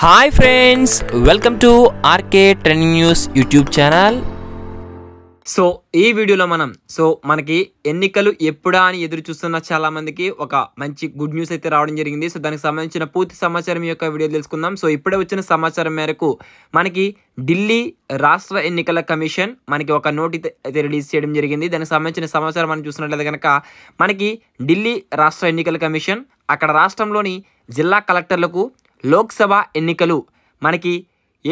Hi friends, welcome to RK trending news YouTube channel. So ఈ వీడియోలో మనకి ఎన్నికలు ఎప్పుడా అని ఎదురు చూస్తున్న చాలా మందికి ఒక మంచి గుడ్ న్యూస్ అయితే రావడం జరిగింది. సో దానికి సంబంధించిన పూర్తి సమాచారం ఈ యొక్క వీడియో తెలుసుకుందాం. సో ఇప్పుడే వచ్చిన సమాచారం మేరకు మనకి ఢిల్లీ రాష్ట్ర ఎన్నికల కమిషన్ మనకి ఒక నోట్ అయితే రిలీజ్ చేయడం జరిగింది. దానికి సంబంధించిన సమాచారం మనం చూసినట్లయితే కనుక మనకి ఢిల్లీ రాష్ట్ర ఎన్నికల కమిషన్ అక్కడ రాష్ట్రంలోని జిల్లా కలెక్టర్లకు లోక్సభ ఎన్నికలు మనకి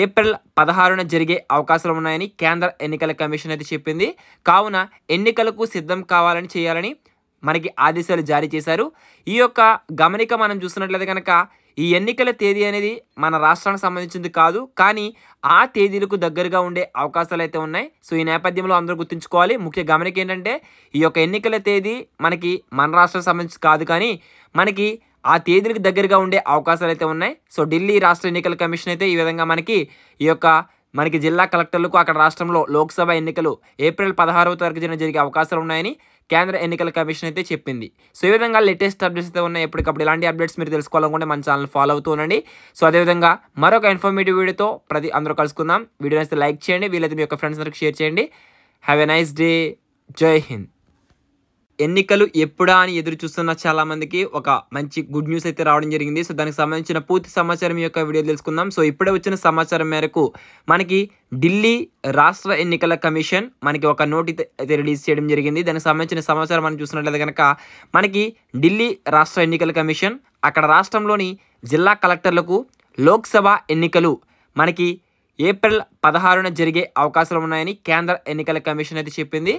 ఏప్రిల్ 16న జరిగే అవకాశాలు ఉన్నాయని కేంద్ర ఎన్నికల కమిషన్ అయితే చెప్పింది. కావున ఎన్నికలకు సిద్ధం చేయాలని మనకి ఆదేశాలు జారీ చేశారు. ఈ యొక్క గమనిక మనం చూస్తున్నట్లయితే కనుక ఈ ఎన్నికల తేదీ అనేది మన రాష్ట్రానికి సంబంధించింది కాదు, కానీ ఆ తేదీలకు దగ్గరగా ఉండే అవకాశాలు అయితే ఉన్నాయి. సో ఈ నేపథ్యంలో అందరూ గుర్తుంచుకోవాలి. ముఖ్య గమనిక ఏంటంటే ఈ యొక్క ఎన్నికల తేదీ మనకి మన రాష్ట్రానికి సంబంధించి కాదు, కానీ మనకి ఆ తేదీలకు దగ్గరగా ఉండే అవకాశాలు అయితే ఉన్నాయి. సో ఢిల్లీ రాష్ట్ర ఎన్నికల కమిషన్ అయితే ఈ విధంగా మనకి జిల్లా కలెక్టర్లకు అక్కడ రాష్ట్రంలో లోక్సభ ఎన్నికలు ఏప్రిల్ 16వ తారీఖున జరిగే అవకాశాలు ఉన్నాయని కేంద్ర ఎన్నికల కమిషన్ అయితే చెప్పింది. సో ఈ విధంగా లేటెస్ట్ అప్డేట్స్ అయితే ఉన్నాయి. ఎప్పటికప్పుడు ఇలాంటి అప్డేట్స్ మీరు తెలుసుకోవాలనుకుంటే మన ఛానల్ ఫాలో అవుతూ ఉండండి. సో అదేవిధంగా మరొక ఇన్ఫర్మేటివ్ వీడియోతో అందరూ కలుసుకుందాం. వీడియో అయితే లైక్ చేయండి, వీలైతే మీ యొక్క ఫ్రెండ్స్ అందరికి షేర్ చేయండి. Have a nice day. జై హింద్. ఎన్నికలు ఎప్పుడా అని ఎదురు చూస్తున్న చాలా మందికి ఒక మంచి గుడ్ న్యూస్ అయితే రావడం జరిగింది. సో దానికి సంబంధించిన పూర్తి సమాచారం ఈ యొక్క వీడియో తెలుసుకుందాం. సో ఇప్పుడే వచ్చిన సమాచారం మేరకు మనకి ఢిల్లీ రాష్ట్ర ఎన్నికల కమిషన్ మనకి ఒక నోట్ అయితే రిలీజ్ చేయడం జరిగింది. దానికి సంబంధించిన సమాచారం మనం చూసినట్లయితే కనుక మనకి ఢిల్లీ రాష్ట్ర ఎన్నికల కమిషన్ అక్కడ రాష్ట్రంలోని జిల్లా కలెక్టర్లకు లోక్సభ ఎన్నికలు మనకి ఏప్రిల్ 16న జరిగే అవకాశాలు ఉన్నాయని కేంద్ర ఎన్నికల కమిషన్ అయితే చెప్పింది.